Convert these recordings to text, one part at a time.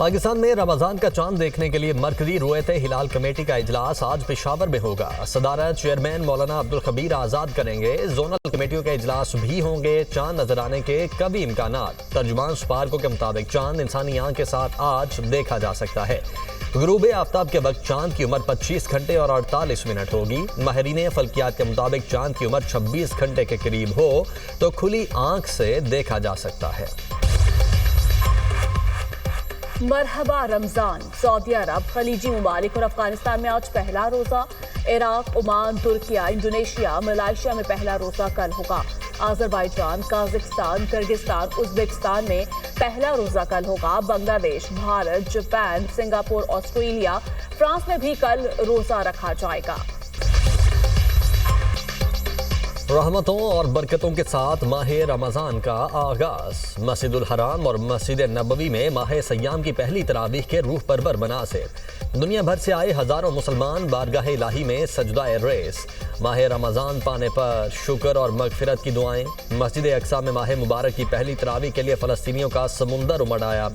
पाकिस्तान में रमजान का चांद देखने के लिए मरकजी रुयत हिलाल कमेटी का इजलास आज पेशावर में होगा। सदारत चेयरमैन मौलाना अब्दुल खबीर आज़ाद करेंगे। जोनल कमेटियों के इजलास भी होंगे। चांद नजर आने के कभी इम्कानात। तर्जुमान स्पार्को के मुताबिक चांद इंसानी आंख के साथ आज देखा जा सकता है। गुरूब आफ्ताब के वक्त चांद की उम्र 25 घंटे और 48 मिनट होगी। माहिरीन फल्कियात के मुताबिक चांद की उम्र 26 घंटे के करीब हो तो खुली आंख से देखा जा सकता है। मरहबा रमजान। सऊदी अरब, खलीजी ममालिक और अफगानिस्तान में आज पहला रोजा। Iraq, Oman, Türkiye, Indonesia, Malaysia में पहला रोजा कल होगा। आजरबाईजान, काजाकिस्तान, किर्गिस्तान, उज्बेकिस्तान में पहला रोजा कल होगा। Bangladesh, Bharat, Japan, Singapore, Australia, France में भी कल रोजा रखा जाएगा। रहमतों और बरकतों के साथ माह रमज़ान का आगाज। मस्जिदुल हराम और मस्जिद नबवी में माह सयाम की पहली तरावीह के रूह परवर मनासिर। दुनिया भर से आए हजारों मुसलमान बारगाह इलाही में सजदाए रेस। माह रमज़ान पाने पर शुक्र और मगफिरत की दुआएं। मस्जिद अक्सा में माह मुबारक की पहली तरावीह के लिए फ़लस्तीनियों का समुंदर उमड़ आया।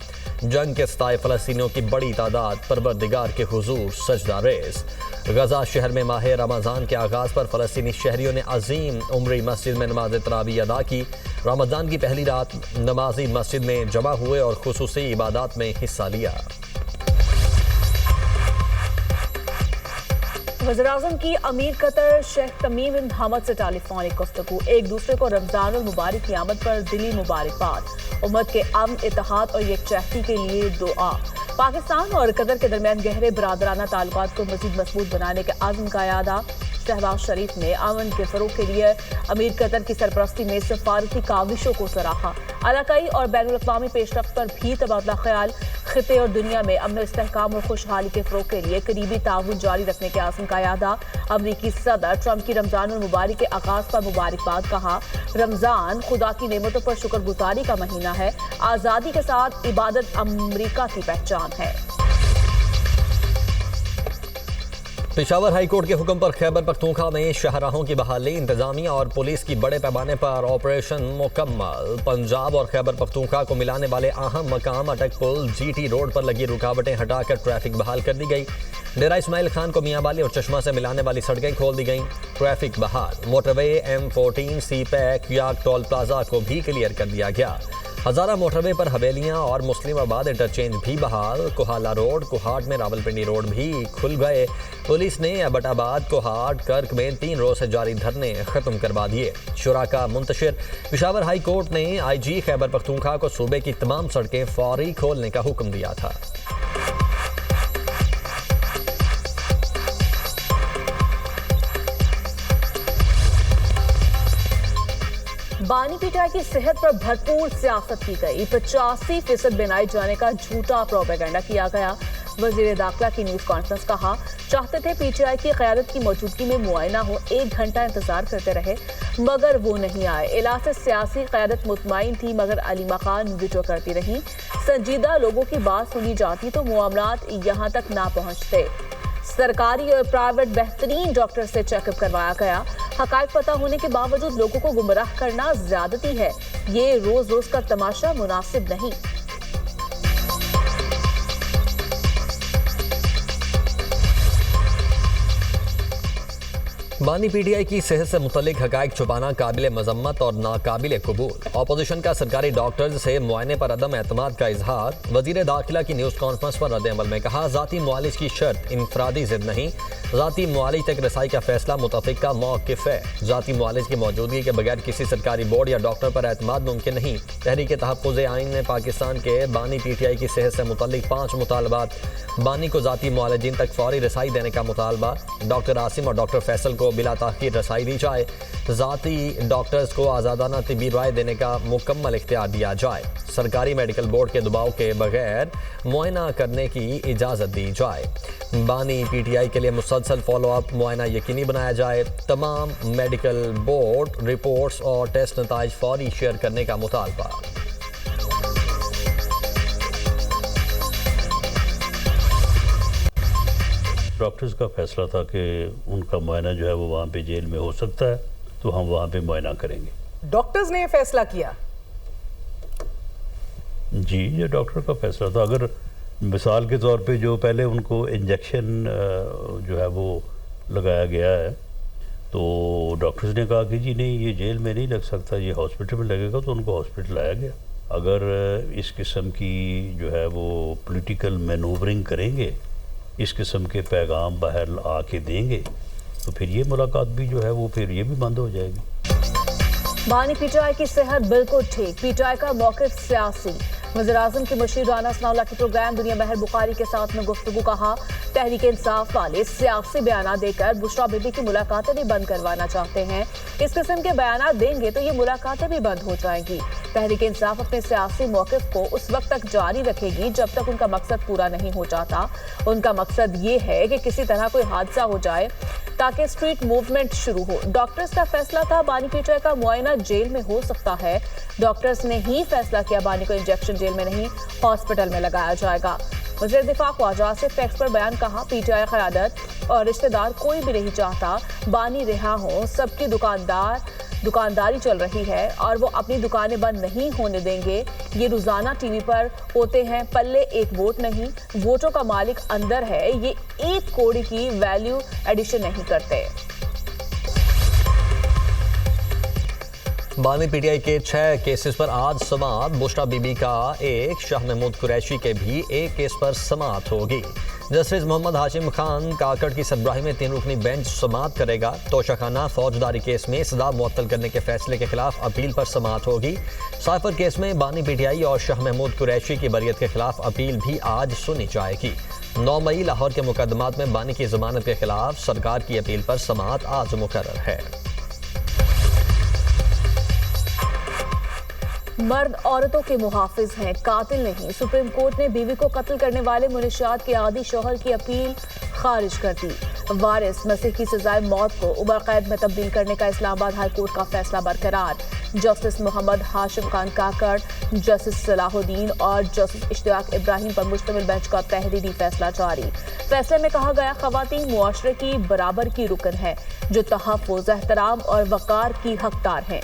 जंग के सताए फ़लस्तीनियों की बड़ी तादाद परवरदिगार के हुजूर सजदा रेस। गजा शहर में माह रमज़ान के आगाज़ पर फ़लस्तीनी शहरियों ने अजीम उम्री मस्जिद में नमाज तरावी अदा की। रमज़ान की पहली रात नमाजी मस्जिद में जमा हुए और खुसूसी इबादत में हिस्सा लिया। वज़ीर-ए-आज़म की अमीर कतर शेख तमीम बिन हमद से टेलीफोनिक गुफ्तगू। एक दूसरे को रमजान और मुबारक की आमद पर दिली मुबारकबाद। उम्मत के अमन, इत्तेहाद और यकजहती के लिए दुआ। पाकिस्तान और कतर के दरमियान गहरे बरादराना ताल्लुकात को मज़ीद मजबूत बनाने के आज़म का यादा। शहबाज शरीफ ने अमन के फरोग के लिए अमीर कतर की सरपरस्ती में सफारती काविशों को सराहा। इलाकाई और बैनुल-अक़वामी पेशरफ्त पर भी तबादला ख्याल। खिते और दुनिया में अमन, इस्तेहकाम और खुशहाली के फरोग के लिए करीबी ताउन जारी रखने के आज़म का यादा। अमरीकी सदर ट्रंप की रमजान और मुबारक के आगाज पर मुबारकबाद। कहा, रमजान खुदा की नेमतों पर शुक्रगुजारी का महीना है। आज़ादी के साथ इबादत अमरीका की पहचान है। पेशावर हाई कोर्ट के हुक्म पर खैबर पख्तूनख्वा में शाहराहों की बहाली। इंतजामिया और पुलिस की बड़े पैमाने पर ऑपरेशन मुकम्मल। पंजाब और खैबर पख्तूनख्वा को मिलाने वाले अहम मकाम अटक पुल GT रोड पर लगी रुकावटें हटाकर ट्रैफिक बहाल कर दी गई। डेरा इस्माइल खान को मियांवाली और चश्मा से मिलाने वाली सड़कें खोल दी गईं। ट्रैफिक बहाल। मोटरवे M14 C-पैक याक टोल प्लाजा को भी क्लियर कर दिया गया। हजारा मोटरवे पर हवेलियां और मुस्लिमाबाद इंटरचेंज भी बहाल। कोहाला रोड, कोहाट में रावलपिंडी रोड भी खुल गए। पुलिस ने अबटाबाद, कोहाट, कर्क में 3 रोज से जारी धरने खत्म करवा दिए। शुराका मुंतशिर। पेशावर हाई कोर्ट ने IG खैबर पख्तूनख्वा को सूबे की तमाम सड़कें फौरी खोलने का हुक्म दिया था। बानी पीटीआई की सेहत पर भरपूर सियासत की गई। 85% बनाए जाने का झूठा प्रोपेगेंडा किया गया। वजीर दाखिला की न्यूज कॉन्फ्रेंस। कहा, चाहते थे पीटीआई की क़यादत की मौजूदगी में मुआयना हो। 1 घंटा इंतजार करते रहे मगर वो नहीं आए। इलाज से सियासी क़यादत मुतमईन थी मगर अलीमा खान वीटो करती रही। संजीदा लोगों की बात सुनी जाती तो मामलात यहाँ तक ना पहुँचते। सरकारी और प्राइवेट बेहतरीन डॉक्टर से चेकअप करवाया गया। हकायक पता होने के बावजूद लोगों को गुमराह करना ज्यादती है। ये रोज रोज का तमाशा मुनासिब नहीं। बानी पीटीआई की सेहत से मुतल्लिक हकायक छुपाना काबिल मजम्मत और नाकाबिल कबूल। ऑपोजिशन का सरकारी डॉक्टर्स से मुआयने पर अदम एतमाद का इजहार। वजीर दाखिला की न्यूज कॉन्फ्रेंस पर रद्द-ए-अमल में कहा, जाती मुआलिज की शर्त इनफरादी जिद नहीं। जाती मुआलिज तक रसाई का फैसला मुतफिका मौक़िफ़ है। जाती मुआलिज की मौजूदगी के बगैर किसी सरकारी बोर्ड या डॉक्टर पर एतमाद मुमकिन नहीं। तहरीक तहफ़्फ़ुज़ आइन ने पाकिस्तान के बानी पीटीआई की सेहत से मुतल्लिक 5 मुतालबात। बानी को जाती मुआलिजीन तक फौरी रसाई देने का मुतालबा। डॉक्टर आसिम और डॉक्टर फैसल को बिला ताख़ीर रसाई दी जाए। ज़ाती डॉक्टर्स को आज़ादाना तिब्बी राय देने का मुकम्मल इख्तियार दिया जाए। सरकारी मेडिकल बोर्ड के दबाव के बगैर मुआयना करने की इजाज़त दी जाए। बानी पीटीआई के लिए मुसलसल फॉलोअप मुआयना यकीनी बनाया जाए। तमाम मेडिकल बोर्ड रिपोर्ट्स और टेस्ट नताइज फौरी शेयर करने का मुतालबा। डॉक्टर्स का फैसला था कि उनका मुआयना जो है वो वहाँ पे जेल में हो सकता है, तो हम वहाँ पे मुआयना करेंगे। डॉक्टर्स ने ये फैसला किया? जी, ये डॉक्टर का फैसला था। अगर मिसाल के तौर पे जो पहले उनको इंजेक्शन जो है वो लगाया गया है, तो डॉक्टर्स ने कहा कि जी नहीं, ये जेल में नहीं लग सकता, ये हॉस्पिटल में लगेगा, तो उनको हॉस्पिटल लाया गया। अगर इस किस्म की जो है वो पॉलिटिकल मैनूवरिंग करेंगे, इस किस्म के पैगाम बाहर आके देंगे, तो फिर ये मुलाकात भी जो है वो फिर ये भी बंद हो जाएगी। बानी पीटीआई की सेहत बिल्कुल ठीक, पीटीआई का मौक़िफ़ सियासी। वज़ीर-ए-आज़म के मुशीर राना सनाउल्लाह के प्रोग्राम दुनिया महर बुखारी के साथ में गुफ्तगू। कहा, तहरीक इंसाफ वाले सियासी बयान देकर बुशरा बीबी की मुलाकातें भी बंद करवाना चाहते हैं। इस किस्म के बयान देंगे तो ये मुलाकातें भी बंद हो जाएंगी। तहरीक इंसाफ अपने सियासी मौक़िफ़ को उस वक्त तक जारी रखेगी जब तक उनका मकसद पूरा नहीं हो जाता। उनका मकसद ये है कि किसी तरह कोई हादसा हो जाए ताकि स्ट्रीट मूवमेंट शुरू हो। डॉक्टर्स का फैसला था बानी पीटीआई का मुआयना जेल में हो सकता है। डॉक्टर्स ने ही फैसला किया बानी को इंजेक्शन जेल में नहीं हॉस्पिटल में लगाया जाएगा। वज़ीर दिफा ख्वाजा आसिफ टैक्स पर बयान। कहा, पीटीआई क़यादत और रिश्तेदार कोई भी नहीं चाहता बानी रिहा हो। सबकी दुकानदारी चल रही है और वो अपनी दुकानें बंद नहीं होने देंगे। ये रोजाना टीवी पर होते हैं, पल्ले एक वोट नहीं, वोटों का मालिक अंदर है। ये एक कौड़ी की वैल्यू एडिशन नहीं करते। बानी पीटीआई के 6 केसेस पर आज समाअत। बुशरा बीबी का एक, शाह महमूद कुरैशी के भी एक केस पर समाअत होगी। जस्टिस मोहम्मद हाशिम खान काकड़ की सरबराही में 3 रुकनी बेंच समाअत करेगा। तोशाखाना फौजदारी केस में सजा मुअत्तल करने के फैसले के खिलाफ अपील पर समाअत होगी। साइफर केस में बानी पीटीआई और शाह महमूद कुरैशी की बरियत के खिलाफ अपील भी आज सुनी जाएगी। 9 मई लाहौर के मुकदमात में बानी की जमानत के खिलाफ सरकार की अपील पर समाअत आज मुकर्रर है। मर्द औरतों के मुहाफिज हैं, कातिल नहीं। सुप्रीम कोर्ट ने बीवी को कत्ल करने वाले मुनशियात के आदी शौहर की अपील खारिज कर दी। वारिस मसीह की सजाए मौत को उम्र कैद में तब्दील करने का इस्लामाबाद हाई कोर्ट का फैसला बरकरार। जस्टिस मोहम्मद हाशिम खान काकड़, जस्टिस सलाहुद्दीन और जस्टिस इश्तियाक इब्राहिम पर मुश्तमिल बेंच का तहरीरी फैसला जारी। फैसले में कहा गया, खवातीन मुआशरे की बराबर की रुकन है जो तहफ़्फ़ुज़, एहतराम और वक़ार की हकदार हैं।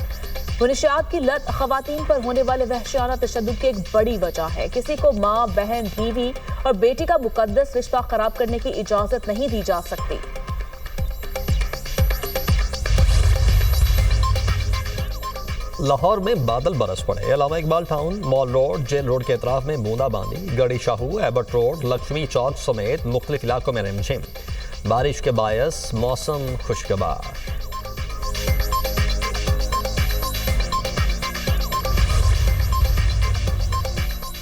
मुनशियात की लत खवातीन पर होने वाले वहशियाना तशद्दुद की एक बड़ी वजह है। किसी को माँ, बहन, बीवी और बेटी का मुकद्दस रिश्ता खराब करने की इजाजत नहीं दी जा सकती। लाहौर में बादल बरस पड़े। Allama Iqbal town, mall road, jail road के अतराफ में बूंदाबांदी। गढ़ी शाहू, एबर्ट रोड, लक्ष्मी चौक समेत मुख्तलिफ इलाकों में रिमझिम। बारिश के बायस मौसम खुशगवार।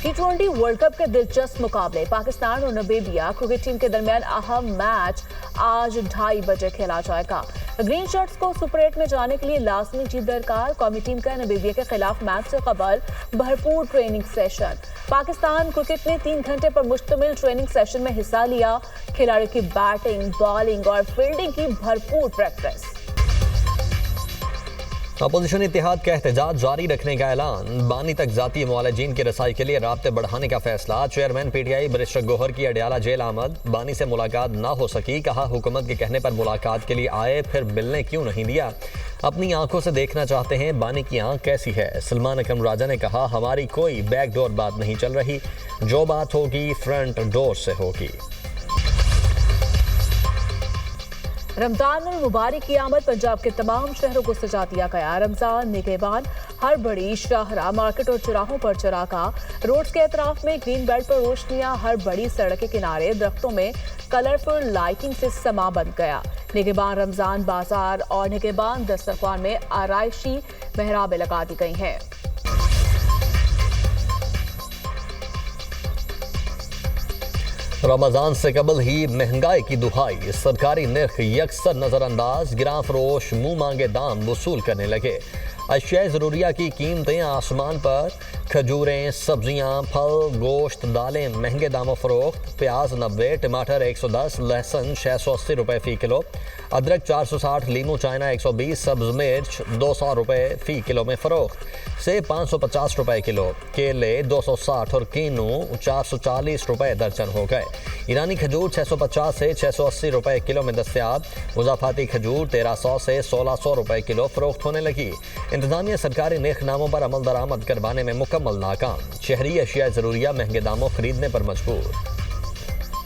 T20 वर्ल्ड कप के दिलचस्प मुकाबले। पाकिस्तान और नामीबिया क्रिकेट टीम के दरमियान अहम मैच आज 2:30 बजे खेला जाएगा। ग्रीन शर्ट्स को सुपर 8 में जाने के लिए लाजमी जीत दरकार। कौमी टीम का नामीबिया के खिलाफ मैच से कबल भरपूर ट्रेनिंग सेशन। पाकिस्तान क्रिकेट ने 3 घंटे पर मुश्तमिल ट्रेनिंग सेशन में हिस्सा लिया। खिलाड़ियों की बैटिंग, बॉलिंग और फील्डिंग की भरपूर प्रैक्टिस। अपोजिशन इत्तेहाद का एहतजाज जारी रखने का ऐलान। बानी तक जाती मुआलजीन की रसाई के लिए राब्ते बढ़ाने का फैसला। चेयरमैन पीटीआई बैरिस्टर गौहर की अडयाला जेल आमद। बानी से मुलाकात ना हो सकी, कहा हुकूमत के कहने पर मुलाकात के लिए आए, फिर मिलने क्यों नहीं दिया। अपनी आंखों से देखना चाहते हैं बानी की आंख कैसी है। सलमान अकरम राजा ने कहा, हमारी कोई बैकडोर बात नहीं चल रही, जो बात होगी फ्रंट डोर से होगी। रमजान मुबारक की आमद। पंजाब के तमाम शहरों को सजा दिया गया। रमजान निगहबान हर बड़ी शाहरा, मार्केट और चौराहों पर चरागा। रोड्स के अतराफ में ग्रीन बेल्ट पर रोशनियां। हर बड़ी सड़क के किनारे दरख्तों में कलरफुल लाइटिंग से समा बन गया। निगहबान रमजान बाजार और निगहबान दस्तरखान में आराइशी मेहराबें लगा दी गई हैं। रमजान से कबल ही महंगाई की दुहाई। सरकारी निर्ख यकसर नजरअंदाज। गिरां फरोश मुंह मांगे दाम वसूल करने लगे। अशिया ज़रूरिया की कीमतें आसमान पर। खजूरें, सब्जियां, फल, गोश्त, दालें महंगे दामों फरोख्त। प्याज 90, टमाटर 110, लहसुन 680 रुपए फी किलो। अदरक 460, लीमू चाइना 120, सब्ज मिर्च 200 रुपए फी किलो में फरोख्त। सेब 550 रुपए किलो, केले 260 और कीनू 440 रुपए दर्जन हो गए। ईरानी खजूर 650 से 680 रुपए किलो में दस्तयाब। मुजाफाती खजूर 1300 से 1600 रुपए किलो फरोख्त होने लगी। इंतजामिया सरकारी नेखनामों पर अमल दरामद करवाने में मुकम्मल नाकाम। शहरी अशिया ज़रूरिया महंगे दामों खरीदने पर मजबूर।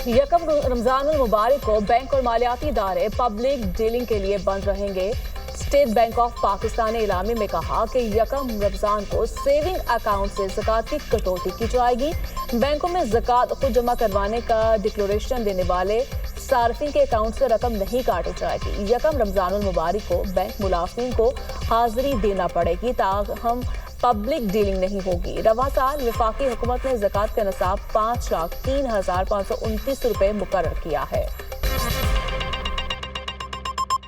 यकम रमजानुल मुबारक को बैंक और मालियाती इदारे पब्लिक डीलिंग के लिए बंद रहेंगे। स्टेट बैंक ऑफ पाकिस्तान ने इलामे में कहा कि यकम रमजान को सेविंग अकाउंट से ज़कात की कटौती की जाएगी। बैंकों में ज़कात खुद जमा करवाने का डिक्लेरेशन देने वाले सार्फिन के अकाउंट से रकम नहीं काटी जाएगी। यकम रमजानुल मुबारक को बैंक मुलाजिमीन को हाजिरी देना पड़ेगी, ताहम पब्लिक डीलिंग नहीं होगी। रवा साल वफाकी हुकूमत ने ज़कात का निसाब 5,03,529 रुपए मुकर्रर किया है।